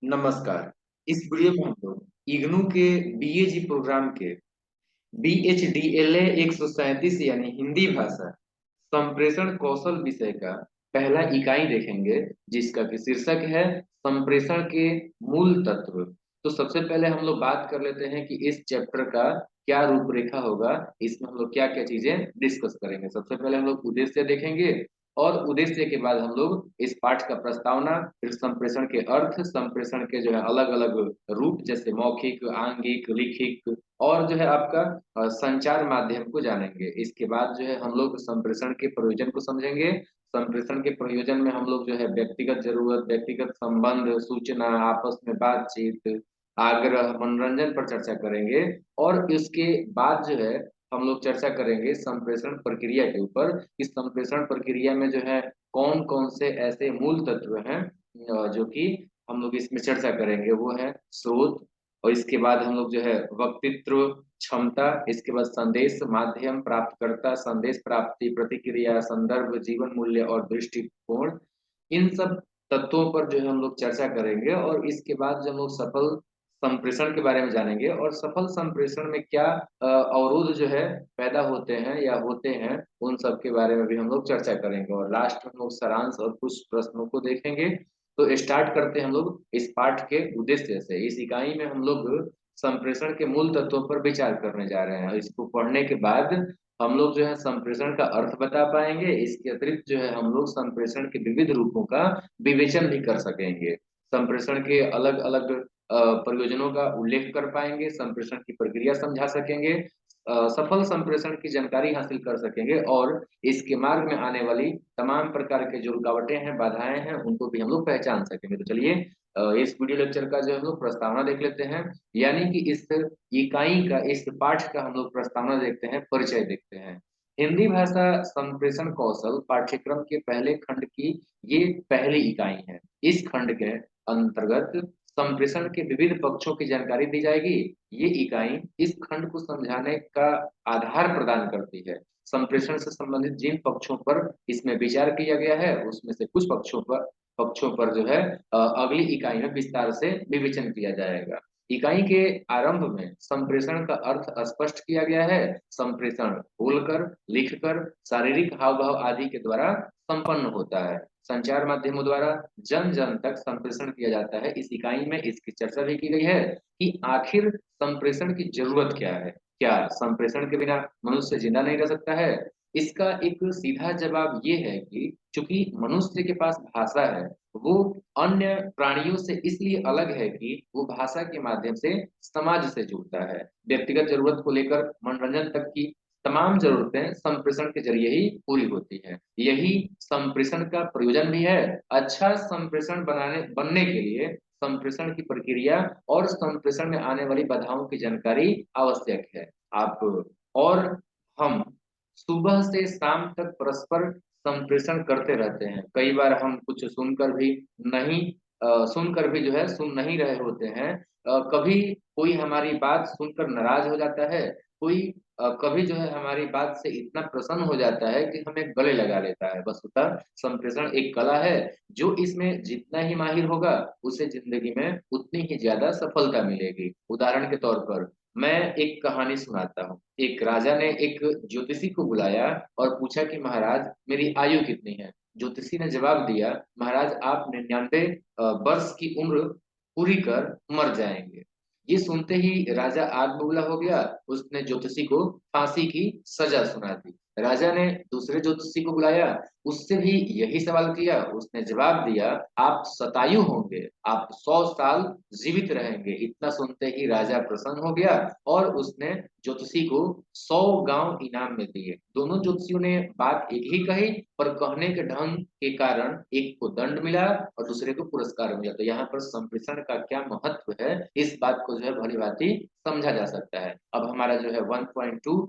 नमस्कार। इस वीडियो में हम लोग इग्नू के बीएजी प्रोग्राम के BHDLA 137 यानी हिंदी भाषा संप्रेषण कौशल विषय का पहला इकाई देखेंगे, जिसका कि शीर्षक है संप्रेषण के मूल तत्व। तो सबसे पहले हम लोग बात कर लेते हैं कि इस चैप्टर का क्या रूपरेखा होगा, इसमें हम लोग क्या क्या चीजें डिस्कस करेंगे। सबसे पहले हम लोग उद्देश्य देखेंगे और उद्देश्य के बाद हम लोग इस पाठ का प्रस्तावना, फिर संप्रेषण के अर्थ, संप्रेषण के जो है अलग अलग रूप जैसे मौखिक, आंगिक, लिखित और जो है आपका संचार माध्यम को जानेंगे। इसके बाद जो है हम लोग संप्रेषण के प्रयोजन को समझेंगे। संप्रेषण के प्रयोजन में हम लोग जो है व्यक्तिगत जरूरत, व्यक्तिगत संबंध, सूचना, आपस में बातचीत, आग्रह, मनोरंजन पर चर्चा करेंगे। और इसके बाद जो है हम लोग चर्चा करेंगे संप्रेषण प्रक्रिया के ऊपर कि संप्रेषण प्रक्रिया में जो है कौन कौन से ऐसे मूल तत्व हैं जो कि हम लोग इसमें चर्चा करेंगे। वो है स्रोत, और इसके बाद हम लोग जो है वक्तृत्व क्षमता, इसके बाद संदेश माध्यम, प्राप्तकर्ता, संदेश प्राप्ति, प्रतिक्रिया, संदर्भ, जीवन मूल्य और दृष्टिकोण, इन सब तत्वों पर जो है हम लोग चर्चा करेंगे। और इसके बाद जो हम लोग सफल संप्रेषण के बारे में जानेंगे और सफल संप्रेषण में क्या अवरोध जो है पैदा होते हैं या होते हैं, उन सब के बारे में भी हम लोग चर्चा करेंगे। और लास्ट में हम लोग सारांश और कुछ प्रश्नों को देखेंगे। तो स्टार्ट करते हैं हम लोग इस पाठ के उद्देश्य से। इस इकाई में हम लोग संप्रेषण के मूल तत्वों पर विचार करने जा रहे हैं। इसको पढ़ने के बाद हम लोग जो है संप्रेषण का अर्थ बता पाएंगे। इसके अतिरिक्त जो है हम लोग संप्रेषण के विविध रूपों का विवेचन भी कर सकेंगे। संप्रेषण के अलग अलग प्रयोजनों का उल्लेख कर पाएंगे, संप्रेषण की प्रक्रिया समझा सकेंगे, सफल संप्रेषण की जानकारी हासिल कर सकेंगे और इसके मार्ग में आने वाली तमाम प्रकार के जो रुकावटें हैं, बाधाएं हैं, उनको भी हम लोग पहचान सकेंगे। तो चलिए इस वीडियो लेक्चर का जो हम लोग प्रस्तावना देख लेते हैं, यानी कि इस इकाई का, इस पाठ का हम लोग प्रस्तावना देखते हैं, परिचय देखते हैं। हिंदी भाषा संप्रेषण कौशल पाठ्यक्रम के पहले खंड की ये पहली इकाई है। इस खंड के अंतर्गत संप्रेषण के विविध पक्षों की जानकारी दी जाएगी। ये इकाई इस खंड को समझाने का आधार प्रदान करती है। संप्रेषण से संबंधित जिन पक्षों पर इसमें विचार किया गया है, उसमें से कुछ पक्षों पर जो है अगली इकाई में विस्तार से विवेचन किया जाएगा। इकाई के आरंभ में संप्रेषण का अर्थ स्पष्ट किया गया है। संप्रेषण बोलकर, लिखकर, शारीरिक हाव भाव आदि के द्वारा संपन्न होता है। संचार माध्यमों द्वारा जन जन तक संप्रेषण किया जाता है। इस इकाई में इसकी चर्चा भी की गई है कि आखिर संप्रेषण की जरूरत क्या है। क्या संप्रेषण के बिना मनुष्य जिंदा नहीं रह सकता है? इसका एक सीधा जवाब ये है कि चूंकि मनुष्य के पास भाषा है, वो अन्य प्राणियों से इसलिए अलग है कि वो भाषा के माध्यम से समाज से जुड़ता है। व्यक्तिगत जरूरत को लेकर मनोरंजन तक की तमाम जरूरतें संप्रेषण के जरिए ही पूरी होती है। यही संप्रेषण का प्रयोजन भी है। अच्छा संप्रेषण बनने के लिए संप्रेषण की प्रक्रिया और संप्रेषण में आने वाली बाधाओं की जानकारी आवश्यक है। आप और हम सुबह से शाम तक परस्पर संप्रेषण करते रहते हैं। कई बार हम कुछ सुनकर भी जो है सुन नहीं रहे होते हैं। कभी कोई हमारी बात सुनकर नाराज हो जाता है, कोई कभी जो है हमारी बात से इतना प्रसन्न हो जाता है कि हमें गले लगा लेता है। वस्तुतः संप्रेषण एक कला है। जो इसमें जितना ही माहिर होगा, उसे जिंदगी में उतनी ही ज्यादा सफलता मिलेगी। उदाहरण के तौर पर मैं एक कहानी सुनाता हूँ। एक राजा ने एक ज्योतिषी को बुलाया और पूछा कि महाराज, मेरी आयु कितनी है? ज्योतिषी ने जवाब दिया, महाराज आप 99 वर्ष की उम्र पूरी कर मर जाएंगे। ये सुनते ही राजा आग बबूला हो गया। उसने ज्योतिषी को फांसी की सजा सुना दी। राजा ने दूसरे ज्योतिषी को बुलाया, उससे भी यही सवाल किया। उसने जवाब दिया, आप शतायु होंगे, आप 100 साल जीवित रहेंगे। इतना सुनते ही राजा प्रसन्न हो गया और उसने ज्योतिषी को 100 गांव इनाम में दिए। दोनों ज्योतिषियों ने बात एक ही कही, पर कहने के ढंग के कारण एक को दंड मिला और दूसरे को पुरस्कार मिला। तो यहाँ पर संप्रेषण का क्या महत्व है, इस बात को जो है भली भांति समझा जा सकता है। अब हमारा जो है 1.2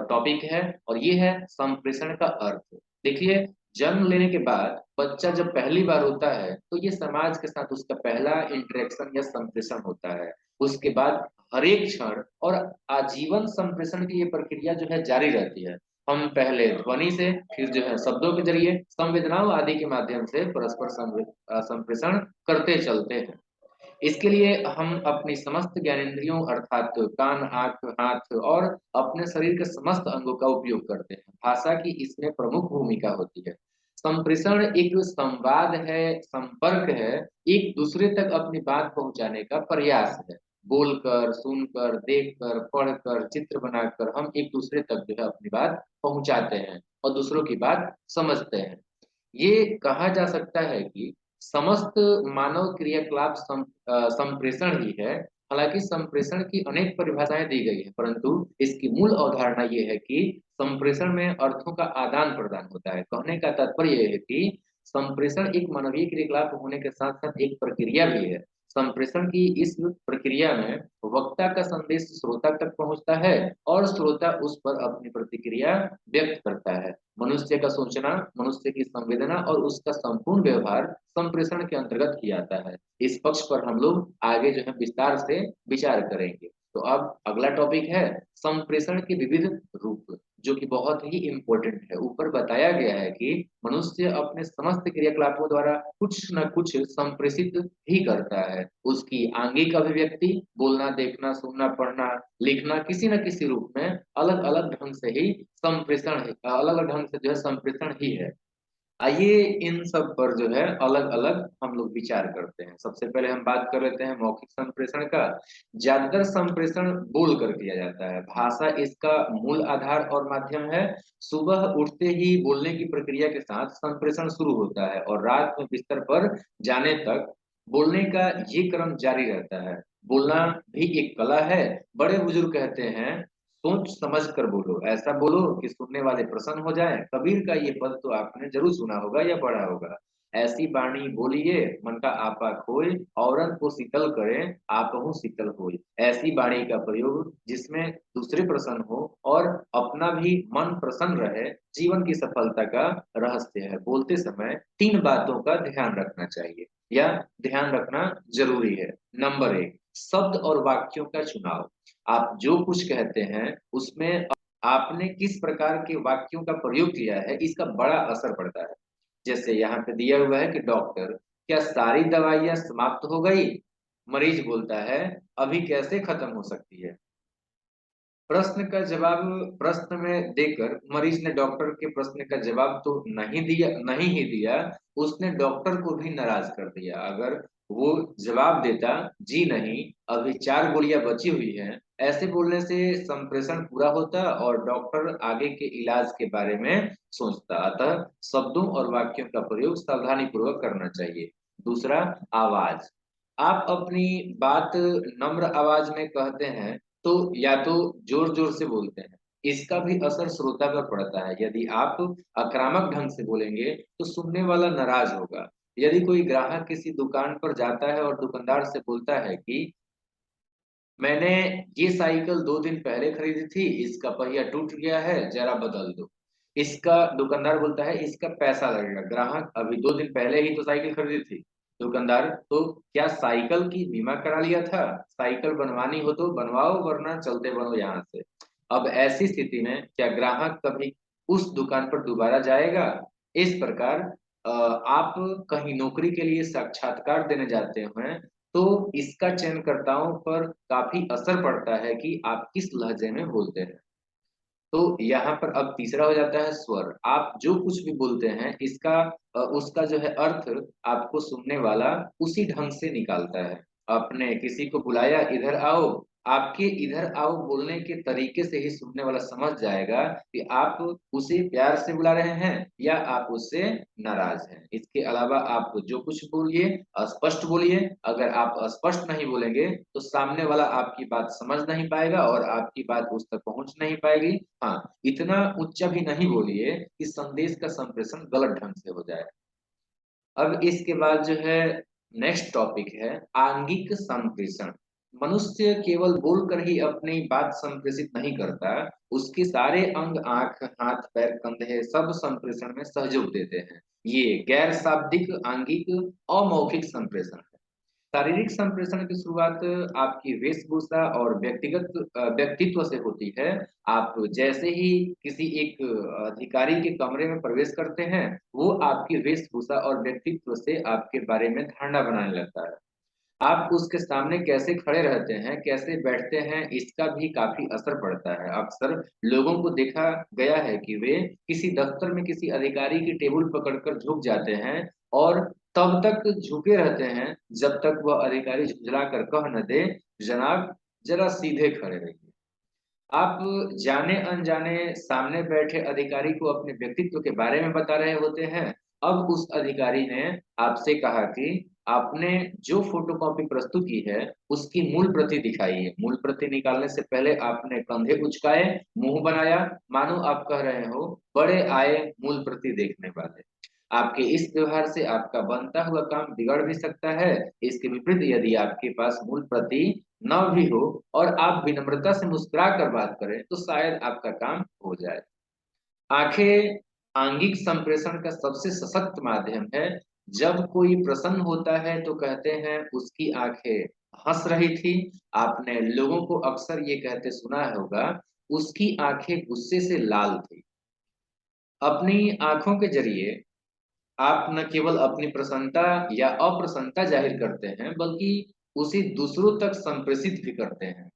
टॉपिक है और ये है संप्रेषण का अर्थ। देखिए, जन्म लेने के बाद बच्चा जब पहली बार होता है, तो ये समाज के साथ उसका पहला इंटरेक्शन या संप्रेषण होता है। उसके बाद हर एक क्षण और आजीवन संप्रेषण की ये प्रक्रिया जो है जारी रहती है। हम पहले ध्वनि से, फिर जो है शब्दों के जरिए, संवेदनाओं आदि के माध्यम से परस्पर संप्रेषण करते चलते हैं। इसके लिए हम अपनी समस्त ज्ञानेंद्रियों अर्थात कान, आंख, हाथ और अपने शरीर के समस्त अंगों का उपयोग करते हैं। भाषा की इसमें प्रमुख भूमिका होती है। संप्रेषण एक संवाद है, संपर्क है, एक दूसरे तक अपनी बात पहुंचाने का प्रयास है। बोलकर, सुनकर, देखकर, पढ़कर, चित्र बनाकर हम एक दूसरे तक जो है अपनी बात पहुंचाते हैं और दूसरों की बात समझते हैं। ये कहा जा सकता है कि समस्त मानव क्रियाकलाप संप्रेषण ही है। हालांकि संप्रेषण की अनेक परिभाषाएं दी गई है, परंतु इसकी मूल अवधारणा ये है कि संप्रेषण में अर्थों का आदान प्रदान होता है। कहने का तात्पर्य यह है कि संप्रेषण एक मानवीय क्रियाकलाप होने के साथ साथ एक प्रक्रिया भी है। संप्रेषण की इस प्रक्रिया में वक्ता का संदेश श्रोता तक पहुंचता है और श्रोता उस पर अपनी प्रतिक्रिया व्यक्त करता है। मनुष्य का सोचना, मनुष्य की संवेदना और उसका संपूर्ण व्यवहार संप्रेषण के अंतर्गत किया जाता है। इस पक्ष पर हम लोग आगे जो है विस्तार से विचार करेंगे। तो अब अगला टॉपिक है संप्रेषण के विविध रूप, जो कि बहुत ही इंपॉर्टेंट है। ऊपर बताया गया है कि मनुष्य अपने समस्त क्रियाकलापों द्वारा कुछ न कुछ संप्रेषित ही करता है। उसकी आंगिक अभिव्यक्ति, बोलना, देखना, सुनना, पढ़ना, लिखना, किसी न किसी रूप में अलग अलग ढंग से ही संप्रेषण है, अलग अलग ढंग से जो है संप्रेषण ही है। आइए इन सब पर जो है अलग अलग हम लोग विचार करते हैं। सबसे पहले हम बात कर लेते हैं मौखिक संप्रेषण का। ज्यादातर संप्रेषण बोल कर किया जाता है। भाषा इसका मूल आधार और माध्यम है। सुबह उठते ही बोलने की प्रक्रिया के साथ संप्रेषण शुरू होता है और रात में बिस्तर पर जाने तक बोलने का ये क्रम जारी रहता है। बोलना भी एक कला है। बड़े बुजुर्ग कहते हैं, सोच समझ कर बोलो, ऐसा बोलो कि सुनने वाले प्रसन्न हो जाएं। कबीर का ये पद तो आपने जरूर सुना होगा या पढ़ा होगा। ऐसी वाणी बोलिए मन का आपा खोए, औरन को शीतल करें आपहु शीतल होए। ऐसी वाणी का प्रयोग जिसमें दूसरे प्रसन्न हो और अपना भी मन प्रसन्न रहे, जीवन की सफलता का रहस्य है। बोलते समय तीन बातों का ध्यान रखना चाहिए या ध्यान रखना जरूरी है। नंबर एक, शब्द और वाक्यों का चुनाव। आप जो कुछ कहते हैं उसमें आपने किस प्रकार के वाक्यों का प्रयोग किया है, इसका बड़ा असर पड़ता है। जैसे यहाँ पे दिया हुआ है कि डॉक्टर, क्या सारी दवाइयां समाप्त हो गई? मरीज बोलता है, अभी कैसे खत्म हो सकती है? प्रश्न का जवाब प्रश्न में देकर मरीज ने डॉक्टर के प्रश्न का जवाब तो नहीं ही दिया, उसने डॉक्टर को भी नाराज कर दिया। अगर वो जवाब देता, जी नहीं, अभी 4 गोलियां बची हुई हैं, ऐसे बोलने से संप्रेषण पूरा होता और डॉक्टर आगे के इलाज के बारे में सोचता। अतः शब्दों और वाक्यों का प्रयोग सावधानी पूर्वक करना चाहिए। दूसरा, आवाज। आप अपनी बात नम्र आवाज में कहते हैं तो या तो जोर जोर से बोलते हैं, इसका भी असर श्रोता पर पड़ता है। यदि आप आक्रामक ढंग से बोलेंगे तो सुनने वाला नाराज होगा। यदि कोई ग्राहक किसी दुकान पर जाता है और दुकानदार से बोलता है कि मैंने ये साइकिल 2 दिन पहले खरीदी थी, इसका पहिया टूट गया है, जरा बदल दो। इसका दुकानदार बोलता है इसका पैसा लगेगा। ग्राहक, अभी 2 दिन पहले ही तो साइकिल खरीदी थी। दुकानदार, तो क्या साइकिल की बीमा करा लिया था? साइकिल बनवानी हो तो बनवाओ, वरना चलते बनो यहाँ से। अब ऐसी स्थिति में क्या ग्राहक कभी उस दुकान पर दोबारा जाएगा? इस प्रकार आप कहीं नौकरी के लिए साक्षात्कार देने जाते हैं तो इसका चयनकर्ताओं पर काफी असर पड़ता है कि आप किस लहजे में बोलते हैं। तो यहाँ पर अब तीसरा हो जाता है स्वर। आप जो कुछ भी बोलते हैं इसका उसका जो है अर्थ आपको सुनने वाला उसी ढंग से निकालता है। आपने किसी को बुलाया, इधर आओ, आपके इधर आओ बोलने के तरीके से ही सुनने वाला समझ जाएगा कि आप उसे प्यार से बुला रहे हैं या आप उससे नाराज हैं। इसके अलावा आप जो कुछ बोलिए स्पष्ट बोलिए। अगर आप स्पष्ट नहीं बोलेंगे तो सामने वाला आपकी बात समझ नहीं पाएगा और आपकी बात उस तक पहुंच नहीं पाएगी। हाँ, इतना ऊंचा भी नहीं बोलिए कि संदेश का संप्रेषण गलत ढंग से हो जाए। अब इसके बाद जो है नेक्स्ट टॉपिक है आंगिक संप्रेषण। मनुष्य केवल बोलकर ही अपनी बात संप्रेषित नहीं करता, उसके सारे अंग, आंख, हाथ, पैर, कंधे सब संप्रेषण में सहयोग देते हैं। ये गैर शाब्दिक आंगिक अमौखिक संप्रेषण है। शारीरिक संप्रेषण की शुरुआत आपकी वेशभूषा और व्यक्तित्व से होती है। आप जैसे ही किसी एक अधिकारी के कमरे में प्रवेश करते हैं, वो आपकी वेशभूषा और व्यक्तित्व से आपके बारे में धारणा बनाने लगता है। आप उसके सामने कैसे खड़े रहते हैं, कैसे बैठते हैं, इसका भी काफी असर पड़ता है। अक्सर लोगों को देखा गया है कि वे किसी दफ्तर में किसी अधिकारी की टेबल पकड़कर झुक जाते हैं और तब तक झुके रहते हैं जब तक वह अधिकारी झुंझला कर कह न दे, जनाब जरा सीधे खड़े रहिए। आप जाने अनजाने सामने बैठे अधिकारी को अपने व्यक्तित्व के बारे में बता रहे होते हैं। अब उस अधिकारी ने आपसे कहा कि आपने जो फोटोकॉपी प्रस्तुत की है उसकी मूल प्रति दिखाई है। मूल प्रति निकालने से पहले आपने कंधे उचकाए, मुंह बनाया, मानो आप कह रहे हो बड़े आए मूल प्रति देखने वाले। आपके इस व्यवहार से आपका बनता हुआ काम बिगड़ भी सकता है। इसके विपरीत यदि आपके पास मूल प्रति न भी हो और आप विनम्रता से मुस्कुरा कर बात करें तो शायद आपका काम हो जाए। आंखें आंगिक संप्रेषण का सबसे सशक्त माध्यम है। जब कोई प्रसन्न होता है तो कहते हैं उसकी आंखें हंस रही थी। आपने लोगों को अक्सर ये कहते सुना होगा, उसकी आंखें गुस्से से लाल थी। अपनी आंखों के जरिए आप न केवल अपनी प्रसन्नता या अप्रसन्नता जाहिर करते हैं बल्कि उसे दूसरों तक संप्रेषित भी करते हैं।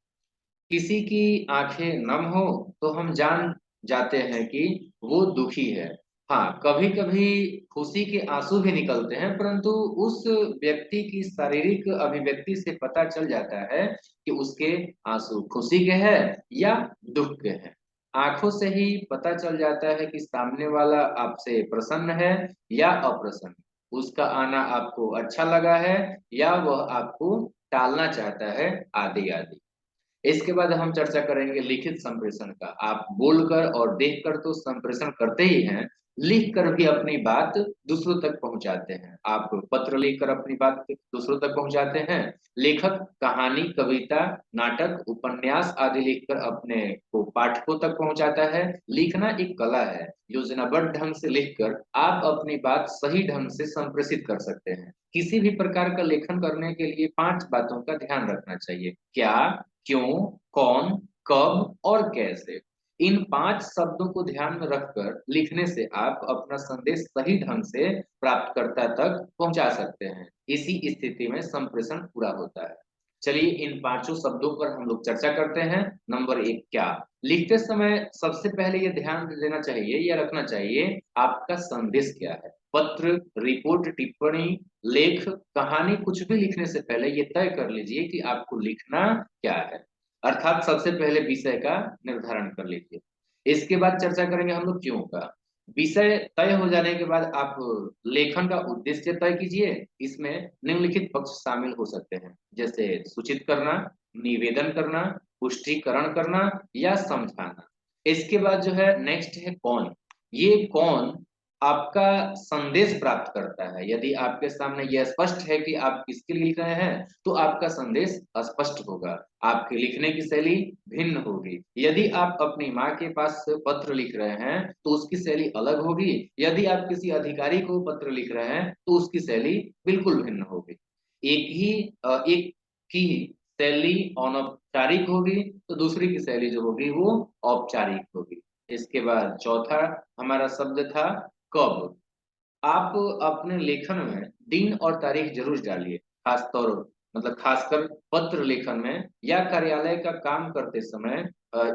किसी की आंखें नम हो तो हम जान जाते हैं कि वो दुखी है। हाँ, कभी कभी खुशी के आंसू भी निकलते हैं, परंतु उस व्यक्ति की शारीरिक अभिव्यक्ति से पता चल जाता है कि उसके आंसू खुशी के हैं या दुख के हैं। आंखों से ही पता चल जाता है कि सामने वाला आपसे प्रसन्न है या अप्रसन्न, उसका आना आपको अच्छा लगा है या वह आपको टालना चाहता है, आदि आदि। इसके बाद हम चर्चा करेंगे लिखित संप्रेषण का। आप बोलकर और देखकर तो संप्रेषण करते ही हैं, लिख कर भी अपनी बात दूसरों तक पहुंचाते हैं। आप पत्र लिखकर अपनी बात दूसरों तक पहुंचाते हैं। लेखक कहानी, कविता, नाटक, उपन्यास आदि लिखकर अपने को पाठकों तक पहुंचाता है। लिखना एक कला है। योजनाबद्ध ढंग से लिखकर आप अपनी बात सही ढंग से संप्रेषित कर सकते हैं। किसी भी प्रकार का लेखन करने के लिए 5 बातों का ध्यान रखना चाहिए। क्या, क्यों, कौन, कब और कैसे। इन 5 शब्दों को ध्यान में रखकर लिखने से आप अपना संदेश सही ढंग से प्राप्तकर्ता तक पहुंचा सकते हैं। इसी स्थिति में संप्रेषण पूरा होता है। चलिए इन पांचों शब्दों पर हम लोग चर्चा करते हैं। नंबर 1, क्या। लिखते समय सबसे पहले ये ध्यान देना चाहिए या रखना चाहिए, आपका संदेश क्या है। पत्र, रिपोर्ट, टिप्पणी, लेख, कहानी, कुछ भी लिखने से पहले ये तय कर लीजिए कि आपको लिखना क्या है। अर्थात सबसे पहले विषय का निर्धारण कर लीजिए। इसके बाद चर्चा करेंगे हम लोग क्यों का। विषय तय हो जाने के बाद आप लेखन का उद्देश्य तय कीजिए। इसमें निम्नलिखित पक्ष शामिल हो सकते हैं, जैसे सूचित करना, निवेदन करना, पुष्टिकरण करना या समझाना। इसके बाद जो है नेक्स्ट है कौन। ये कौन आपका संदेश प्राप्त करता है। यदि आपके सामने यह स्पष्ट है कि आप किसके लिए लिख रहे हैं तो आपका संदेश स्पष्ट होगा, आपके लिखने की शैली भिन्न होगी। यदि आप अपनी माँ के पास पत्र लिख रहे हैं तो उसकी शैली अलग होगी। यदि आप किसी अधिकारी को पत्र लिख रहे हैं तो उसकी शैली बिल्कुल भिन्न होगी। एक की शैली अनौपचारिक होगी तो दूसरी की शैली जो होगी वो औपचारिक होगी। इसके बाद चौथा हमारा शब्द था कब। आप अपने लेखन में दिन और तारीख जरूर डालिए, खासतौर मतलब खासकर पत्र लेखन में या कार्यालय का काम करते समय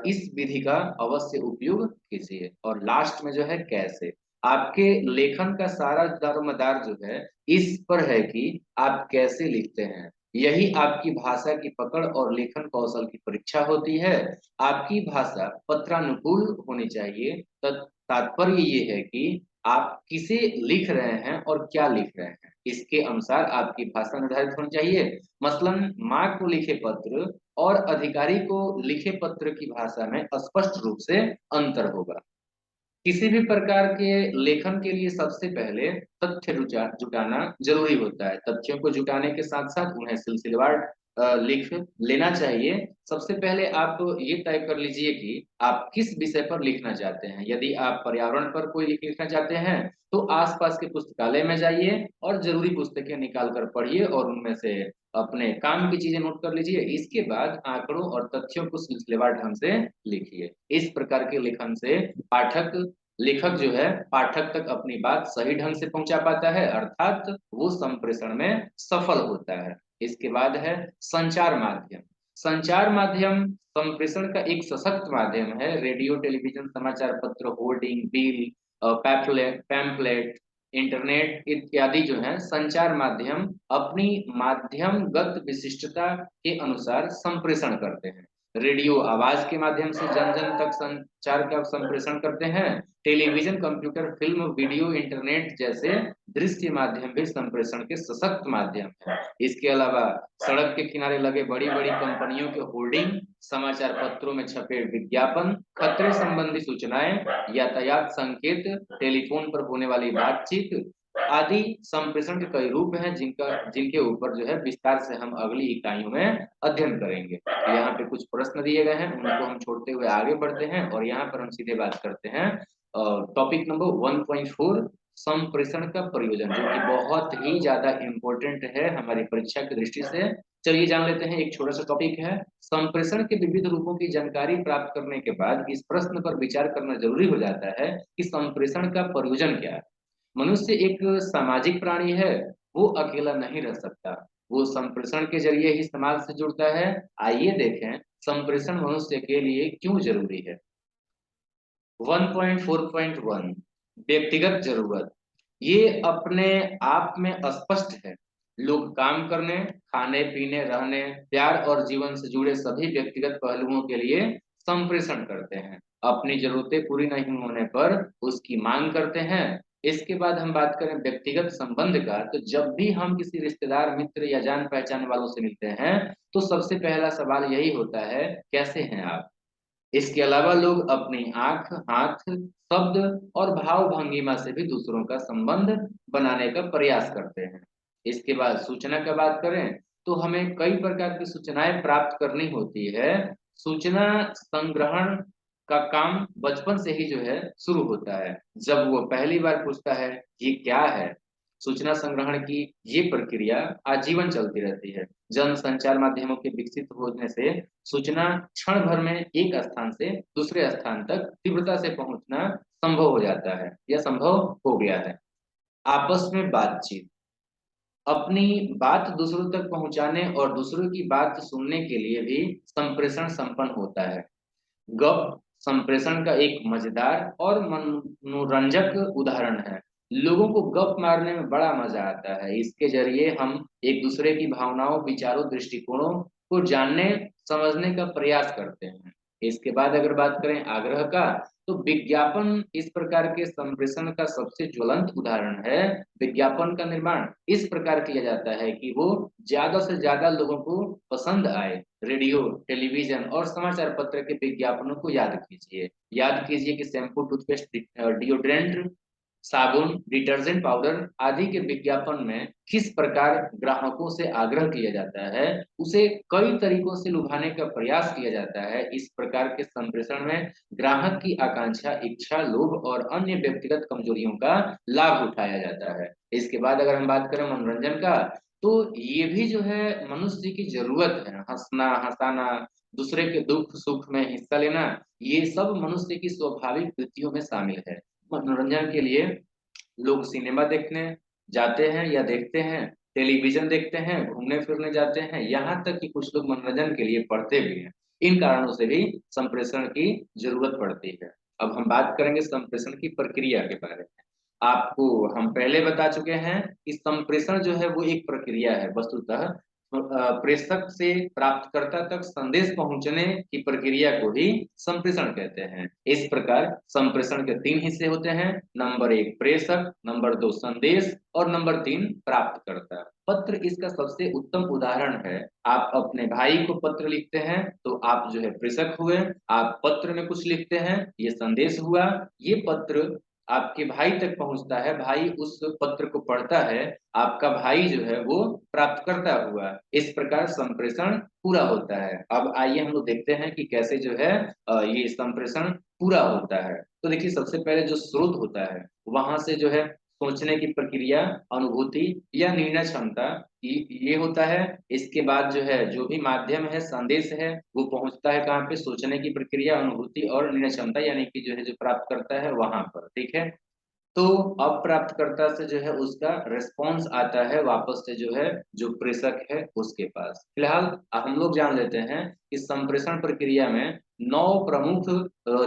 इस विधि का अवश्य उपयोग कीजिए। और लास्ट में जो है कैसे। आपके लेखन का सारा दारोमदार जो है इस पर है कि आप कैसे लिखते हैं। यही आपकी भाषा की पकड़ और लेखन कौशल की परीक्षा होती है। आपकी भाषा पत्रानुकूल होनी चाहिए। तात्पर्य ये है कि आप किसे लिख रहे हैं और क्या लिख रहे हैं, इसके अनुसार आपकी भाषा निर्धारित होनी चाहिए। मसलन माँ को लिखे पत्र और अधिकारी को लिखे पत्र की भाषा में स्पष्ट रूप से अंतर होगा। किसी भी प्रकार के लेखन के लिए सबसे पहले तथ्य जुटाना जरूरी होता है। तथ्यों को जुटाने के साथ साथ उन्हें सिलसिलेवार लिख लेना चाहिए। सबसे पहले आप ये तय कर लीजिए कि आप किस विषय पर लिखना चाहते हैं। यदि आप पर्यावरण पर कोई लिखना चाहते हैं तो आसपास के पुस्तकालय में जाइए और जरूरी पुस्तकें निकाल कर पढ़िए और उनमें से अपने काम की चीजें नोट कर लीजिए। इसके बाद आंकड़ों और तथ्यों को सिलसिलेवार ढंग से लिखिए। इस प्रकार के लेखन से पाठक लेखक जो है पाठक तक अपनी बात सही ढंग से पहुंचा पाता है, अर्थात वो संप्रेषण में सफल होता है। इसके बाद है संचार माध्यम। संचार माध्यम संप्रेषण का एक सशक्त माध्यम है। रेडियो, टेलीविजन, समाचार पत्र, होर्डिंग, बिल, पैम्फलेट, इंटरनेट इत्यादि जो है संचार माध्यम अपनी माध्यमगत विशिष्टता के अनुसार संप्रेषण करते हैं। रेडियो आवाज के माध्यम से जन जन तक संचार का संप्रेषण करते हैं। Television, computer, film, video, internet जैसे दृश्य माध्यम भी संप्रेषण के सशक्त माध्यम है। इसके अलावा सड़क के किनारे लगे बड़ी बड़ी कंपनियों के होर्डिंग, समाचार पत्रों में छपे विज्ञापन, खतरे संबंधी सूचनाएं, यातायात संकेत, टेलीफोन पर होने वाली बातचीत आदि संप्रेषण के कई रूप हैं जिनके ऊपर जो है विस्तार से हम अगली इकाइयों में अध्ययन करेंगे। यहाँ पे कुछ प्रश्न दिए गए हैं, उनको हम छोड़ते हुए आगे बढ़ते हैं और यहाँ पर हम सीधे बात करते हैं टॉपिक नंबर 1.4 संप्रेषण का प्रयोजन, जो कि बहुत ही ज्यादा इंपॉर्टेंट है हमारी परीक्षा की दृष्टि से। चलिए जान लेते हैं। एक छोटा सा टॉपिक है, संप्रेषण के विविध रूपों की जानकारी प्राप्त करने के बाद इस प्रश्न पर विचार करना जरूरी हो जाता है कि संप्रेषण का प्रयोजन क्या है। मनुष्य एक सामाजिक प्राणी है, वो अकेला नहीं रह सकता, वो संप्रेषण के जरिए ही समाज से जुड़ता है। आइए देखें संप्रेषण मनुष्य के लिए क्यों जरूरी है। 1.4.1 व्यक्तिगत जरूरत, ये अपने आप में स्पष्ट है। लोग काम करने, खाने पीने, रहने, प्यार और जीवन से जुड़े सभी व्यक्तिगत पहलुओं के लिए संप्रेषण करते हैं। अपनी जरूरतें पूरी नहीं होने पर उसकी मांग करते हैं। इसके बाद हम बात करें व्यक्तिगत संबंध का, तो जब भी हम किसी रिश्तेदार, मित्र या जान पहचान वालों से मिलते हैं तो सबसे पहला सवाल यही होता है, कैसे हैं आप। इसके अलावा लोग अपनी आंख, हाथ, शब्द और भाव भंगिमा से भी दूसरों का संबंध बनाने का प्रयास करते हैं। इसके बाद सूचना की बात करें तो हमें कई प्रकार की सूचनाएं प्राप्त करनी होती है। सूचना संग्रहण का काम बचपन से ही जो है शुरू होता है। जब वो पहली बार पूछता है ये क्या है, सूचना संग्रहण की ये प्रक्रिया आजीवन चलती रहती है। जन संचार माध्यमों के विकसित होने से सूचना क्षण भर में एक स्थान से दूसरे स्थान तक तीव्रता से पहुंचना संभव हो जाता है या संभव हो गया है। आपस में बातचीत, अपनी बात दूसरों तक पहुंचाने और दूसरों की बात सुनने के लिए भी संप्रेषण संपन्न होता है। गप संप्रेषण का एक मजेदार और मनोरंजक उदाहरण है। लोगों को गप मारने में बड़ा मजा आता है। इसके जरिए हम एक दूसरे की भावनाओं, विचारों, दृष्टिकोणों को जानने समझने का प्रयास करते हैं। इसके बाद अगर बात करें आग्रह का, तो विज्ञापन इस प्रकार के संप्रेषण का सबसे ज्वलंत उदाहरण है। विज्ञापन का निर्माण इस प्रकार किया जाता है कि वो ज्यादा से ज्यादा लोगों को पसंद आए। रेडियो, टेलीविजन और समाचार पत्र के विज्ञापनों को याद कीजिए कि शैम्पू, टूथपेस्ट, डिओड्रेंट, साबुन, डिटर्जेंट पाउडर आदि के विज्ञापन में किस प्रकार ग्राहकों से आग्रह किया जाता है, उसे कई तरीकों से लुभाने का प्रयास किया जाता है। इस प्रकार के संप्रेषण में ग्राहक की आकांक्षा, इच्छा, लोभ और अन्य व्यक्तिगत कमजोरियों का लाभ उठाया जाता है। इसके बाद अगर हम बात करें मनोरंजन का, तो ये भी जो है मनुष्य की जरूरत है। हंसना, हंसाना, दूसरे के दुख सुख में हिस्सा लेना, ये सब मनुष्य की स्वाभाविक वृत्तियों में शामिल है। मनोरंजन के लिए लोग सिनेमा देखने जाते हैं या देखते हैं, टेलीविजन देखते हैं, घूमने फिरने जाते हैं, यहाँ तक कि कुछ लोग मनोरंजन के लिए पढ़ते भी हैं। इन कारणों से भी संप्रेषण की जरूरत पड़ती है। अब हम बात करेंगे संप्रेषण की प्रक्रिया के बारे में। आपको हम पहले बता चुके हैं कि संप्रेषण जो है वो एक प्रक्रिया है। वस्तुतः प्रेषक से प्राप्तकर्ता तक संदेश पहुंचने की प्रक्रिया को ही संप्रेषण कहते हैं। इस प्रकार संप्रेषण के 3 हिस्से होते हैं। नंबर 1 प्रेषक, नंबर 2 संदेश और नंबर 3 प्राप्तकर्ता। पत्र इसका सबसे उत्तम उदाहरण है। आप अपने भाई को पत्र लिखते हैं तो आप जो है प्रेषक हुए। आप पत्र में कुछ लिखते हैं, ये संदेश हुआ। ये पत्र आपके भाई तक पहुंचता है, भाई उस पत्र को पढ़ता है, आपका भाई जो है वो प्राप्तकर्ता हुआ। इस प्रकार संप्रेषण पूरा होता है। अब आइए हम लोग देखते हैं कि कैसे जो है ये संप्रेषण पूरा होता है। तो देखिए सबसे पहले जो स्रोत होता है वहां से जो है सोचने की प्रक्रिया, अनुभूति या निर्णय क्षमता, ये होता है। इसके बाद जो है जो भी माध्यम है, संदेश है, वो पहुंचता है कहाँ पे, सोचने की प्रक्रिया, अनुभूति और निर्णय क्षमता, यानी कि जो है जो प्राप्त करता है वहां पर। ठीक है। तो अब प्राप्तकर्ता से जो है उसका रिस्पॉन्स आता है वापस से जो है जो प्रेषक है उसके पास। फिलहाल हम लोग जान लेते हैं कि संप्रेषण प्रक्रिया में 9 प्रमुख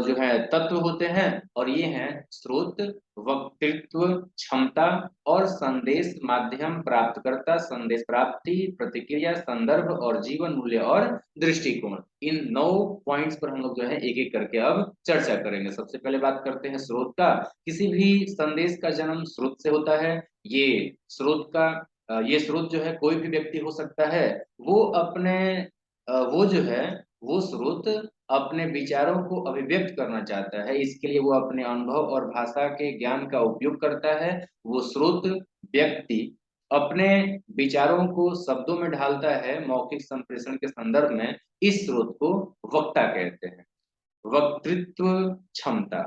जो है तत्व होते हैं, और ये हैं स्रोत, वक्तृत्व, क्षमता और संदेश माध्यम, प्राप्तकर्ता, संदेश प्राप्ति, प्रतिक्रिया, संदर्भ और जीवन मूल्य और दृष्टिकोण। इन 9 पॉइंट्स पर हम लोग जो है एक एक करके अब चर्चा करेंगे। सबसे पहले बात करते हैं स्रोत का। किसी भी संदेश का जन्म स्रोत से होता है। ये स्रोत का ये स्रोत जो है कोई भी व्यक्ति हो सकता है। वो अपने वो जो है वो स्रोत अपने विचारों को अभिव्यक्त करना चाहता है, इसके लिए वो अपने अनुभव और भाषा के ज्ञान का उपयोग करता है। वो स्रोत व्यक्ति अपने विचारों को शब्दों में ढालता है मौखिक संप्रेषण के संदर्भ में। इस स्रोत को वक्ता कहते हैं। वक्तृत्व क्षमता,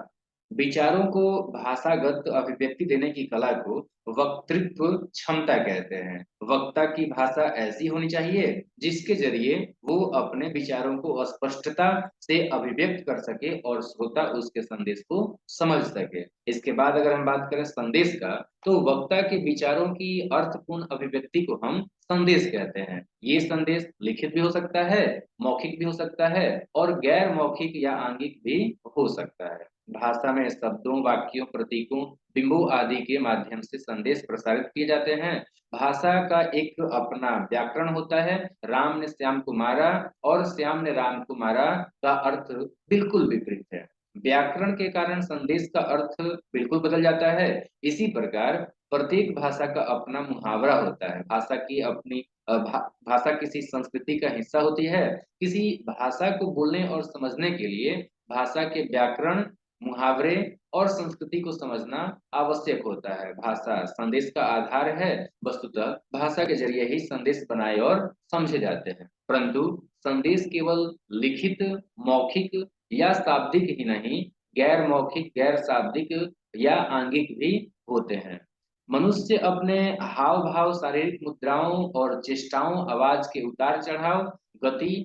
विचारों को भाषागत अभिव्यक्ति देने की कला को वक्तृत्व क्षमता कहते हैं। वक्ता की भाषा ऐसी होनी चाहिए जिसके जरिए वो अपने विचारों को स्पष्टता से अभिव्यक्त कर सके और श्रोता उसके संदेश को समझ सके। इसके बाद अगर हम बात करें संदेश का, तो वक्ता के विचारों की अर्थपूर्ण अभिव्यक्ति को हम संदेश कहते हैं। ये संदेश लिखित भी हो सकता है, मौखिक भी हो सकता है और गैर मौखिक या आंगिक भी हो सकता है। भाषा में शब्दों, वाक्यों, प्रतीकों, बिंबों आदि के माध्यम से संदेश प्रसारित किए जाते हैं। भाषा का एक अपना व्याकरण होता है। राम ने श्याम को मारा और श्याम ने राम को मारा का अर्थ बिल्कुल विपरीत है। व्याकरण के कारण संदेश का अर्थ बिल्कुल बदल जाता है। इसी प्रकार प्रत्येक भाषा का अपना मुहावरा होता है। भाषा की अपनी भाषा किसी संस्कृति का हिस्सा होती है। किसी भाषा को बोलने और समझने के लिए भाषा के व्याकरण, मुहावरे और संस्कृति को समझना आवश्यक होता है। भाषा संदेश का आधार है। वस्तुतः भाषा के जरिए ही संदेश बनाए और समझे जाते हैं, परंतु संदेश केवल लिखित, मौखिक या शाब्दिक ही नहीं, गैर मौखिक, गैर शाब्दिक या आंगिक भी होते हैं। मनुष्य अपने हाव भाव, शारीरिक मुद्राओं और चेष्टाओं, आवाज के उतार चढ़ाव, गति,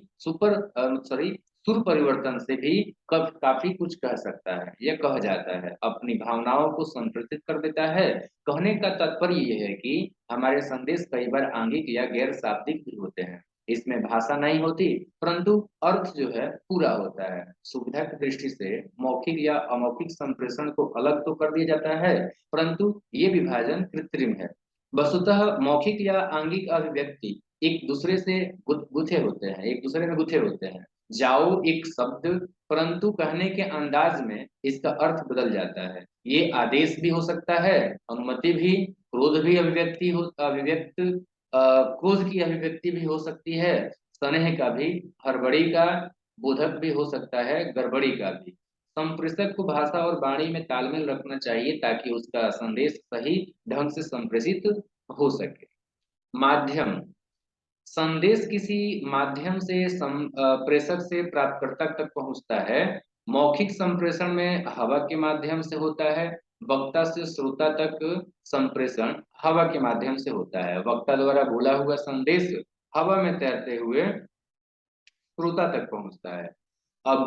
सुर परिवर्तन से भी काफी कुछ कह सकता है। यह कह जाता है, अपनी भावनाओं को संप्रेषित कर देता है। कहने का तात्पर्य यह है कि हमारे संदेश कई बार आंगिक या गैर शाब्दिक भी होते हैं। इसमें भाषा नहीं होती, परंतु अर्थ जो है पूरा होता है। सुविधा की दृष्टि से मौखिक या अमौखिक संप्रेषण को अलग तो कर दिया जाता है, परंतु ये विभाजन कृत्रिम है। वस्तुतः मौखिक या आंगिक अभिव्यक्ति एक दूसरे से गुथे होते हैं, एक दूसरे में गुथे होते हैं। जाओ एक शब्द, परंतु कहने के अंदाज में इसका अर्थ बदल जाता है। ये आदेश भी हो सकता है, अनुमति भी, क्रोध भी क्रोध की अभिव्यक्ति भी हो सकती है, स्नेह का भी, हड़बड़ी का, बोधक भी हो सकता है, गड़बड़ी का भी। संप्रेषक को भाषा और वाणी में तालमेल रखना चाहिए ताकि उसका संदेश सही ढंग से संप्रेषित हो सके। माध्यम, संदेश किसी माध्यम से प्रेषक से प्राप्तकर्ता तक पहुंचता है। मौखिक संप्रेषण में हवा के माध्यम से होता है। वक्ता से श्रोता तक संप्रेषण हवा के माध्यम से होता है। वक्ता द्वारा बोला हुआ संदेश हवा में तैरते हुए श्रोता तक पहुंचता है। अब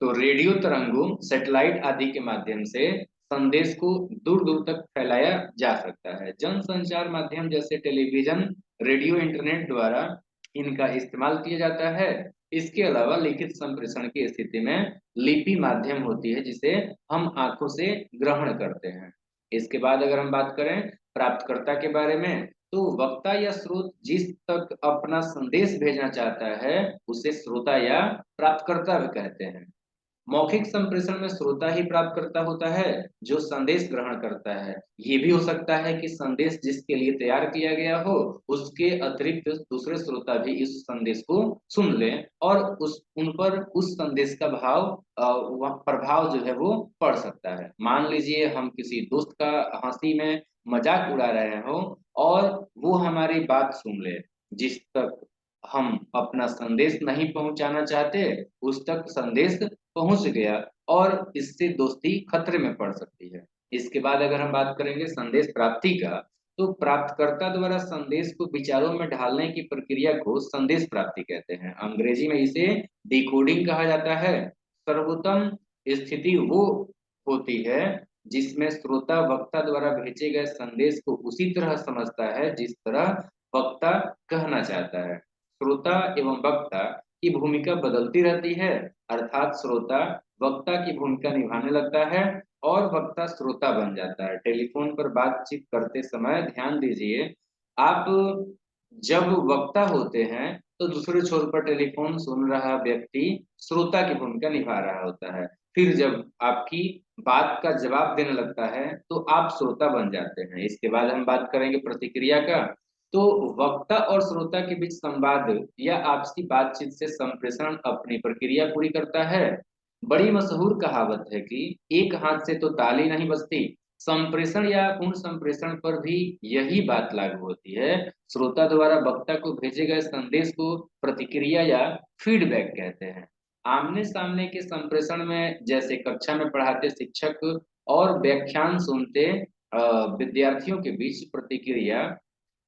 तो रेडियो तरंगों, सैटेलाइट आदि के माध्यम से संदेश को दूर दूर तक फैलाया जा सकता है। जनसंचार माध्यम जैसे टेलीविजन, रेडियो, इंटरनेट द्वारा इनका इस्तेमाल किया जाता है। इसके अलावा लिखित संप्रेषण की स्थिति में लिपि माध्यम होती है जिसे हम आंखों से ग्रहण करते हैं। इसके बाद अगर हम बात करें प्राप्तकर्ता के बारे में, तो वक्ता या स्रोत जिस तक अपना संदेश भेजना चाहता है उसे श्रोता या प्राप्तकर्ता भी कहते हैं। मौखिक संप्रेषण में श्रोता ही प्राप्तकर्ता होता है जो संदेश ग्रहण करता है। ये भी हो सकता है कि संदेश जिसके लिए तैयार किया गया हो उसके अतिरिक्त दूसरे श्रोता भी इस संदेश को सुन लें और उन पर उस संदेश का प्रभाव जो है वो पड़ सकता है। मान लीजिए हम किसी दोस्त का हंसी में मजाक उड़ा रहे हो और वो हमारी बात सुन ले, जिस तक हम अपना संदेश नहीं पहुंचाना चाहते उस तक संदेश पहुंच गया और इससे दोस्ती खतरे में पड़ सकती है। इसके बाद अगर हम बात करेंगे संदेश प्राप्ति का, तो प्राप्तकर्ता द्वारा संदेश को विचारों में ढालने की प्रक्रिया को संदेश प्राप्ति कहते हैं। अंग्रेजी में इसे डिकोडिंग कहा जाता है। सर्वोत्तम स्थिति वो होती है जिसमें श्रोता वक्ता द्वारा भेजे गए संदेश को उसी तरह समझता है जिस तरह वक्ता कहना चाहता है। श्रोता एवं वक्ता की भूमिका बदलती रहती है, अर्थात श्रोता वक्ता की भूमिका निभाने लगता है और वक्ता श्रोता बन जाता है। टेलीफोन पर बातचीत करते समय ध्यान दीजिए, आप जब वक्ता होते हैं तो दूसरे छोर पर टेलीफोन सुन रहा व्यक्ति श्रोता की भूमिका निभा रहा होता है। फिर जब आपकी बात का जवाब देने लगता है तो आप श्रोता बन जाते हैं। इसके बाद हम बात करेंगे प्रतिक्रिया का। तो वक्ता और श्रोता के बीच संवाद या आपसी बातचीत से संप्रेषण अपनी प्रक्रिया पूरी करता है। बड़ी मशहूर कहावत है कि एक हाथ से तो ताली नहीं बजती, संप्रेषण या पूर्ण संप्रेषण पर भी यही बात लागू होती है। श्रोता द्वारा वक्ता को भेजे गए संदेश को प्रतिक्रिया या फीडबैक कहते हैं। आमने सामने के संप्रेषण में जैसे कक्षा में पढ़ाते शिक्षक और व्याख्यान सुनते विद्यार्थियों के बीच प्रतिक्रिया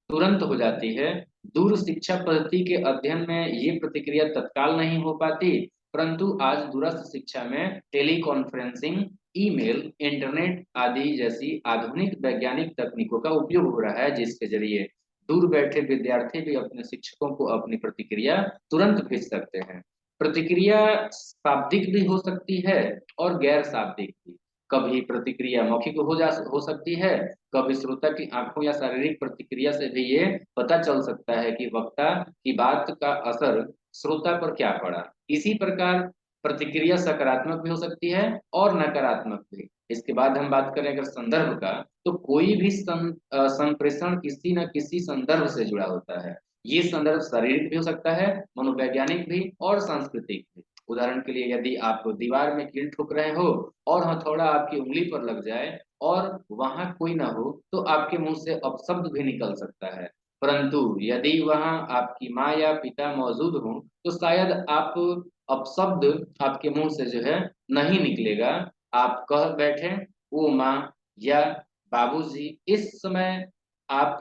तुरंत हो जाती है। दूर शिक्षा पद्धति के अध्ययन में ये प्रतिक्रिया तत्काल नहीं हो पाती, परंतु आज दूरस्थ शिक्षा में टेलीकॉन्फ्रेंसिंग, ईमेल, इंटरनेट आदि जैसी आधुनिक वैज्ञानिक तकनीकों का उपयोग हो रहा है, जिसके जरिए दूर बैठे विद्यार्थी भी अपने शिक्षकों को अपनी प्रतिक्रिया तुरंत भेज सकते हैं। प्रतिक्रिया शाब्दिक भी हो सकती है और गैर शाब्दिक भी। कभी प्रतिक्रिया मौखिक हो सकती है, कभी श्रोता की आंखों या शारीरिक प्रतिक्रिया से भी ये पता चल सकता है कि वक्ता की बात का असर श्रोता पर क्या पड़ा। इसी प्रकार प्रतिक्रिया सकारात्मक भी हो सकती है और नकारात्मक भी। इसके बाद हम बात करें अगर संदर्भ का, तो कोई भी संप्रेषण किसी न किसी संदर्भ से जुड़ा होता है। ये संदर्भ शारीरिक भी हो सकता है, मनोवैज्ञानिक भी और सांस्कृतिक भी। उदाहरण के लिए यदि आप दीवार में कील ठोक रहे हो और हथौड़ा आपकी उंगली पर लग जाए और वहां कोई ना हो तो आपके मुंह से अपशब्द भी निकल सकता है। परंतु यदि वहां आपकी माँ या पिता मौजूद हो तो शायद आप अपशब्द आपके मुंह से जो है नहीं निकलेगा। आप कह बैठे वो माँ या बाबूजी। इस समय आप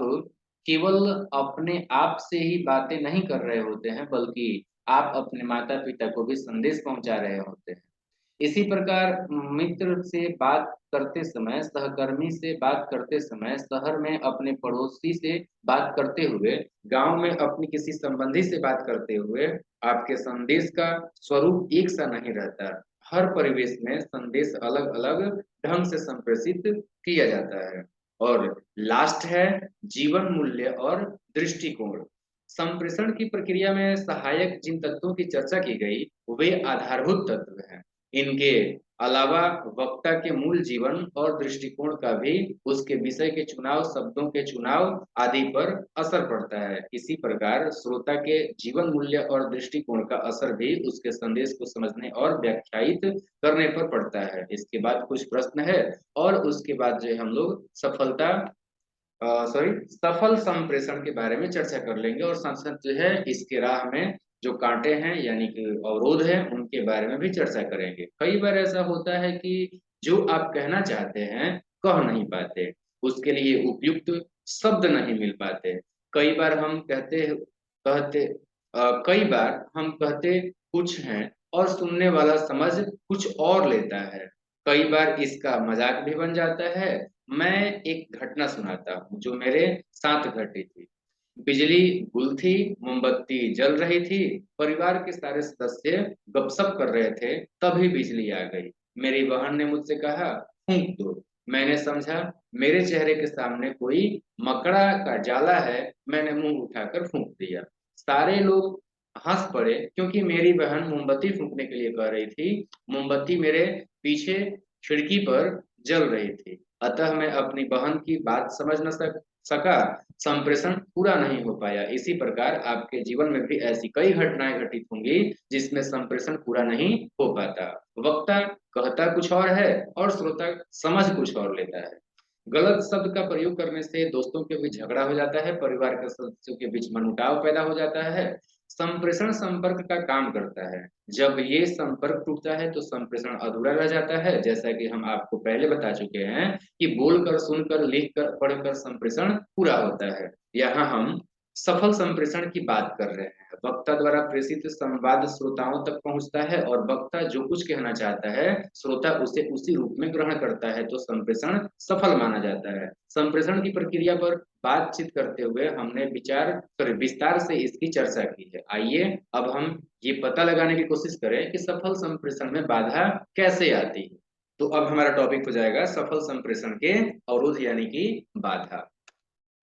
केवल अपने आप से ही बातें नहीं कर रहे होते हैं, बल्कि आप अपने माता पिता को भी संदेश पहुंचा रहे होते हैं। इसी प्रकार मित्र से बात करते समय, सहकर्मी से बात करते समय, शहर में अपने पड़ोसी से बात करते हुए, गांव में अपनी किसी संबंधी से बात करते हुए आपके संदेश का स्वरूप एक सा नहीं रहता। हर परिवेश में संदेश अलग अलग ढंग से संप्रेषित किया जाता है। और लास्ट है जीवन मूल्य और दृष्टिकोण। संप्रेषण की प्रक्रिया में सहायक जिन तत्वों की चर्चा की गई वे आधारभूत तत्व हैं। इनके अलावा वक्ता के मूल जीवन और दृष्टिकोण का भी उसके विषय के चुनाव, शब्दों के चुनाव आदि पर असर पड़ता है। इसी प्रकार श्रोता के जीवन मूल्य और दृष्टिकोण का असर भी उसके संदेश को समझने और व्याख्यायित करने पर पड़ता है। इसके बाद कुछ प्रश्न है और उसके बाद जो है हम लोग सफल संप्रेषण के बारे में चर्चा कर लेंगे और साथ साथ जो है इसके राह में जो कांटे हैं यानी कि अवरोध है उनके बारे में भी चर्चा करेंगे। कई बार ऐसा होता है कि जो आप कहना चाहते हैं कह नहीं पाते, उसके लिए उपयुक्त शब्द नहीं मिल पाते। कई बार हम कई बार हम कहते कुछ हैं और सुनने वाला समझ कुछ और लेता है। कई बार इसका मजाक भी बन जाता है। मैं एक घटना सुनाता हूँ जो मेरे साथ घटी थी। बिजली गुल थी, मोमबत्ती जल रही थी, परिवार के सारे सदस्य गपशप कर रहे थे, तभी बिजली आ गई। मेरी बहन ने मुझसे कहा फूंक दो। मैंने समझा मेरे चेहरे के सामने कोई मकड़ा का जाला है। मैंने मुंह उठाकर फूंक दिया। सारे लोग हंस पड़े क्योंकि मेरी बहन मोमबत्ती फूंकने के लिए कह रही थी। मोमबत्ती मेरे पीछे खिड़की पर जल रही थी, अतः मैं अपनी बहन की बात समझ न सका। संप्रेषण पूरा नहीं हो पाया। इसी प्रकार आपके जीवन में भी ऐसी कई घटनाएं घटित होंगी जिसमें संप्रेषण पूरा नहीं हो पाता। वक्ता कहता कुछ और है और श्रोता समझ कुछ और लेता है। गलत शब्द का प्रयोग करने से दोस्तों के बीच झगड़ा हो जाता है, परिवार के सदस्यों के बीच मनमुटाव पैदा हो जाता है। संप्रेषण संपर्क का काम करता है। जब ये संपर्क टूटता है तो संप्रेषण अधूरा रह जाता है। जैसा कि हम आपको पहले बता चुके हैं कि बोलकर, सुनकर, लिखकर, पढ़कर संप्रेषण पूरा होता है। यहाँ हम सफल संप्रेषण की बात कर रहे हैं। वक्ता द्वारा प्रेषित संवाद श्रोताओं तक पहुंचता है और वक्ता जो कुछ कहना चाहता है श्रोता उसे उसी रूप में ग्रहण करता है, तो संप्रेषण सफल माना जाता है। संप्रेषण की प्रक्रिया पर बातचीत करते हुए हमने विस्तार से इसकी चर्चा की है। आइए अब हम ये पता लगाने की कोशिश करें कि सफल संप्रेषण में बाधा कैसे आती है। तो अब हमारा टॉपिक हो जाएगा सफल संप्रेषण के अवरोध यानी कि बाधा।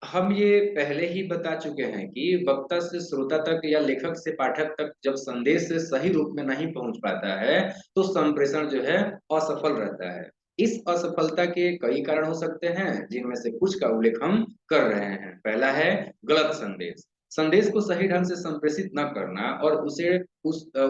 हम ये पहले ही बता चुके हैं कि वक्ता से श्रोता तक या लेखक से पाठक तक जब संदेश से सही रूप में नहीं पहुंच पाता है तो संप्रेषण जो है असफल रहता है। इस असफलता के कई कारण हो सकते हैं, जिनमें से कुछ का उल्लेख हम कर रहे हैं। पहला है गलत संदेश। संदेश को सही ढंग से संप्रेषित न करना और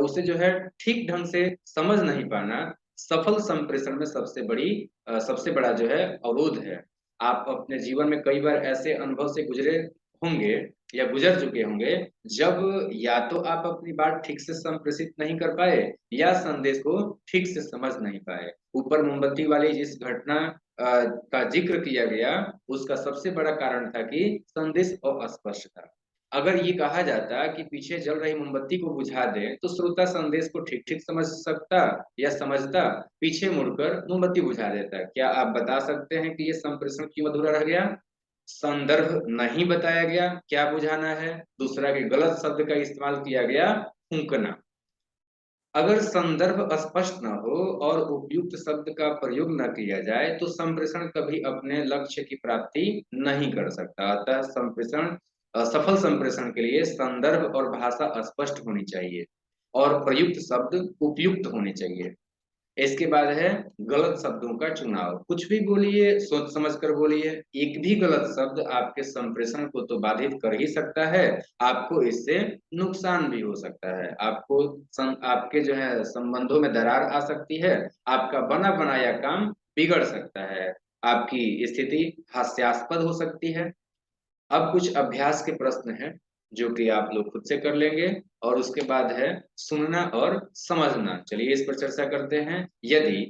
उसे जो है ठीक ढंग से समझ नहीं पाना सफल संप्रेषण में सबसे बड़ा जो है अवरोध है। आप अपने जीवन में कई बार ऐसे अनुभव से गुजरे होंगे या गुजर चुके होंगे जब या तो आप अपनी बात ठीक से संप्रेषित नहीं कर पाए या संदेश को ठीक से समझ नहीं पाए। ऊपर मोमबत्ती वाली जिस घटना का जिक्र किया गया उसका सबसे बड़ा कारण था कि संदेश अस्पष्ट था। अगर ये कहा जाता कि पीछे जल रही मोमबत्ती को बुझा दे तो श्रोता संदेश को ठीक ठीक समझ सकता या समझता, पीछे मुड़कर मोमबत्ती बुझा देता। क्या आप बता सकते हैं कि ये संप्रेषण क्यों अधूरा रह गया? संदर्भ नहीं बताया गया क्या बुझाना है। दूसरा कि गलत शब्द का इस्तेमाल किया गया, फूंकना। अगर संदर्भ स्पष्ट न हो और उपयुक्त शब्द का प्रयोग न किया जाए तो संप्रेषण कभी अपने लक्ष्य की प्राप्ति नहीं कर सकता। अतः सफल संप्रेषण के लिए संदर्भ और भाषा स्पष्ट होनी चाहिए और प्रयुक्त शब्द उपयुक्त होने चाहिए। इसके बाद है गलत शब्दों का चुनाव। कुछ भी बोलिए, सोच समझ कर बोलिए। एक भी गलत शब्द आपके संप्रेषण को तो बाधित कर ही सकता है, आपको इससे नुकसान भी हो सकता है। आपके जो है संबंधों में दरार आ सकती है, आपका बना बनाया काम बिगड़ सकता है, आपकी स्थिति हास्यास्पद हो सकती है। अब कुछ अभ्यास के प्रश्न हैं जो कि आप लोग खुद से कर लेंगे और उसके बाद है सुनना और समझना। चलिए इस पर चर्चा करते हैं। यदि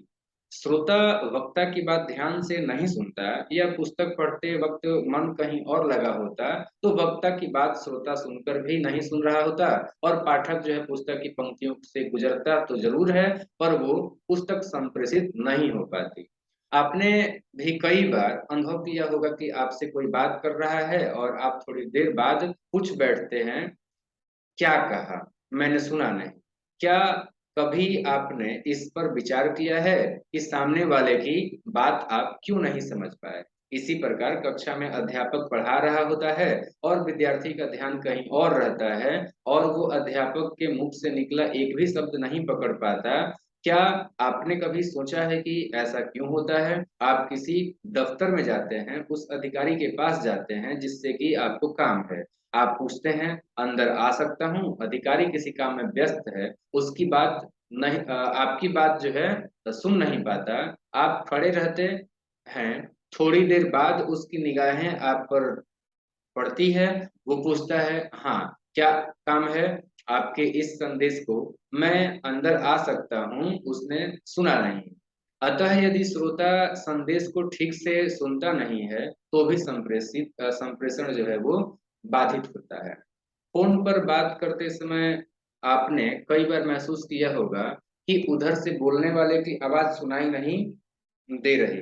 श्रोता वक्ता की बात ध्यान से नहीं सुनता या पुस्तक पढ़ते वक्त मन कहीं और लगा होता तो वक्ता की बात श्रोता सुनकर भी नहीं सुन रहा होता और पाठक जो है पुस्तक की पंक्तियों से गुजरता तो जरूर है पर वो पुस्तक संप्रेषित नहीं हो पाती। आपने भी कई बार अनुभव किया होगा कि आपसे कोई बात कर रहा है और आप थोड़ी देर बाद पूछ बैठते हैं, क्या कहा? मैंने सुना नहीं। क्या कभी आपने इस पर विचार किया है कि सामने वाले की बात आप क्यों नहीं समझ पाए? इसी प्रकार कक्षा में अध्यापक पढ़ा रहा होता है और विद्यार्थी का ध्यान कहीं और रहता है और वो अध्यापक के मुख से निकला एक भी शब्द नहीं पकड़ पाता। क्या आपने कभी सोचा है कि ऐसा क्यों होता है? आप किसी दफ्तर में जाते हैं, उस अधिकारी के पास जाते हैं जिससे कि आपको काम है। आप पूछते हैं, अंदर आ सकता हूँ? अधिकारी किसी काम में व्यस्त है, उसकी बात नहीं आपकी बात जो है सुन नहीं पाता। आप खड़े रहते हैं, थोड़ी देर बाद उसकी निगाहें आप पर पड़ती है, वो पूछता है, हाँ, क्या काम है? आपके इस संदेश को मैं अंदर आ सकता हूँ, उसने सुना नहीं। अतः यदि श्रोता संदेश को ठीक से सुनता नहीं है, तो भी संप्रेषण जो है वो बाधित होता है। फ़ोन पर बात करते समय आपने कई बार महसूस किया होगा कि उधर से बोलने वाले की आवाज़ सुनाई नहीं दे रही।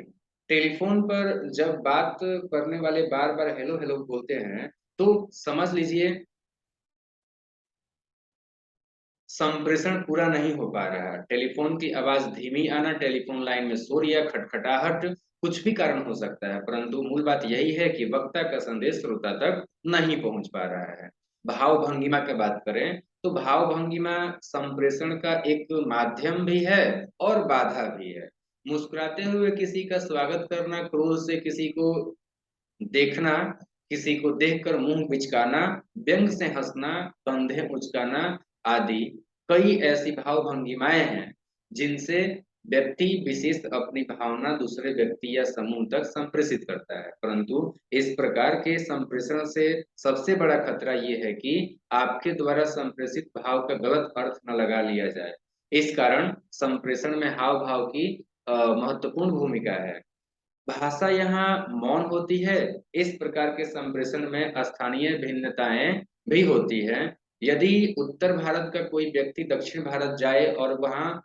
टेलीफ़ोन पर जब बात करने वाले बार-बार हेलो हेलो बोलते हैं, तो समझ लीजिए संप्रेषण पूरा नहीं हो पा रहा। टेलीफ़ोन की आवाज़ धीमी आना, टेलीफ़ोन लाइन में शोर या खटखटाहट कुछ भी कारण हो सकता है, परंतु मूल बात यही है कि वक्ता का संदेश श्रोता तक नहीं पहुँच पा रहा है। भाव-भंगिमा की बात करें, तो भाव-भंगिमा संप्रेषण का एक माध्यम भी है और बाधा भी है। मुस्कुराते हुए किसी का स्वागत करना, क्रोध से किसी को देखना, किसी को देखकर मुँह बिचकाना, व्यंग से हँसना, कंधे उचकाना आदि कई ऐसी भाव-भंगिमाएँ हैं, जिनसे व्यक्ति विशेष अपनी भावना दूसरे व्यक्ति या समूह तक संप्रेषित करता है। परंतु इस प्रकार के संप्रेषण से सबसे बड़ा खतरा ये है कि आपके द्वारा संप्रेषित भाव का गलत अर्थ न लगा लिया जाए। इस कारण संप्रेषण में हाव-भाव की महत्वपूर्ण भूमिका है। भाषा यहाँ मौन होती है। इस प्रकार के संप्रेषण में स्थानीय भिन्नताएं भी होती हैं। यदि उत्तर भारत का कोई व्यक्ति दक्षिण भारत जाए और वहाँ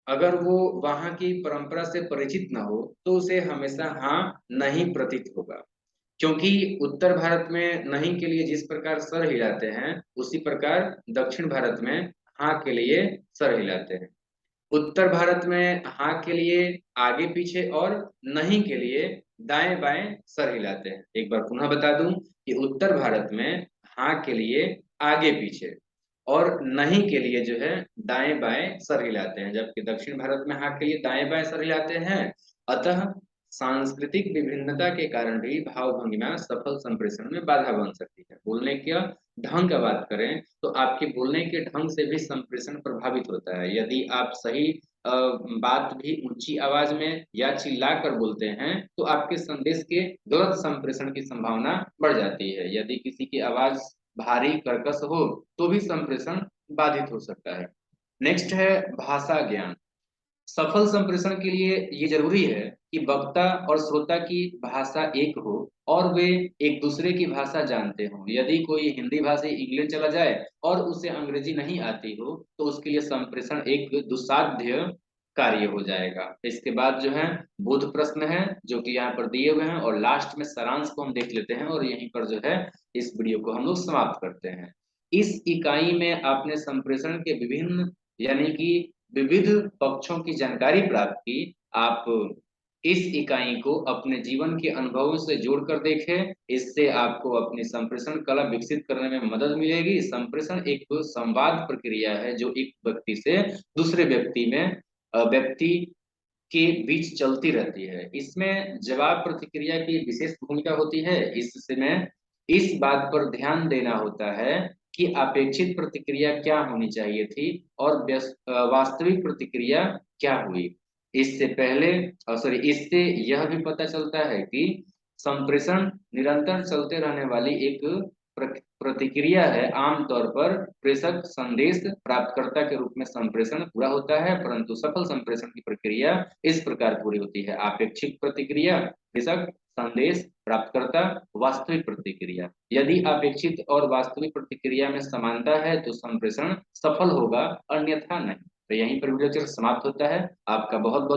अगर वो वहाँ की परंपरा से परिचित न हो तो उसे हमेशा हाँ नहीं प्रतीत होगा। क्योंकि उत्तर भारत में नहीं के लिए जिस प्रकार सर हिलाते हैं, उसी प्रकार दक्षिण भारत में हाँ के लिए सर हिलाते हैं। उत्तर भारत में हाँ के लिए आगे पीछे और नहीं के लिए दाएं बाएं सर हिलाते हैं। एक बार पुनः बता दूं कि उत्तर भारत में हाँ के लिए आगे पीछे और नहीं के लिए जो है दाएं बाएं सर हिलाते हैं, जबकि दक्षिण भारत में हाँ के लिए दाएं बाएं सर हिलाते हैं। अतः सांस्कृतिक विभिन्नता के कारण भी भाव भंगिमा सफल संप्रेषण में बाधा बन सकती है। बोलने का ढंग का बात करें तो आपके बोलने के ढंग से भी संप्रेषण प्रभावित होता है। यदि आप सही बात भी ऊंची आवाज में या चिल्ला कर बोलते हैं तो आपके संदेश के गलत संप्रेषण की संभावना बढ़ जाती है। यदि किसी की आवाज भारी कर्कश हो तो भी संप्रेषण बाधित हो सकता है। नेक्स्ट है भाषा ज्ञान। सफल संप्रेषण के लिए ये जरूरी है कि वक्ता और श्रोता की भाषा एक हो और वे एक दूसरे की भाषा जानते हों। यदि कोई हिंदी भाषी इंग्लैंड चला जाए और उसे अंग्रेजी नहीं आती हो तो उसके लिए संप्रेषण एक दुस्साध्य कार्य हो जाएगा। इसके बाद जो है बोध प्रश्न है जो कि यहाँ पर दिए हुए हैं, और लास्ट में सारांश को हम देख लेते हैं और यहीं पर जो है इस वीडियो को हम लोग समाप्त करते हैं। इस इकाई में आपने संप्रेषण के विभिन्न यानी कि विविध पक्षों की जानकारी प्राप्त की। आप इस इकाई को अपने जीवन के अनुभवों से जोड़कर देखें। इससे आपको अपनी संप्रेषण कला विकसित करने में मदद मिलेगी। संप्रेषण एक संवाद प्रक्रिया है जो एक व्यक्ति से दूसरे व्यक्ति के बीच चलती रहती है। इसमें जवाब प्रतिक्रिया की विशेष भूमिका होती है। इसमें इस बात पर ध्यान देना होता है कि अपेक्षित प्रतिक्रिया क्या होनी चाहिए थी और वास्तविक प्रतिक्रिया क्या हुई। इससे यह भी पता चलता है कि संप्रेषण निरंतर चलते रहने वाली एक प्रतिक्रिया है। आमतौर पर प्रेषक संदेश प्राप्तकर्ता के रूप में संप्रेषण पूरा होता है, परंतु सफल संप्रेषण की प्रक्रिया इस प्रकार पूरी होती है: अपेक्षित प्रतिक्रिया, प्रेषक, संदेश, प्राप्तकर्ता, वास्तविक प्रतिक्रिया। यदि अपेक्षित और वास्तविक प्रतिक्रिया में समानता है तो संप्रेषण सफल होगा, अन्यथा नहीं। तो यहीं पर वीडियो समाप्त होता है। आपका बहुत बहुत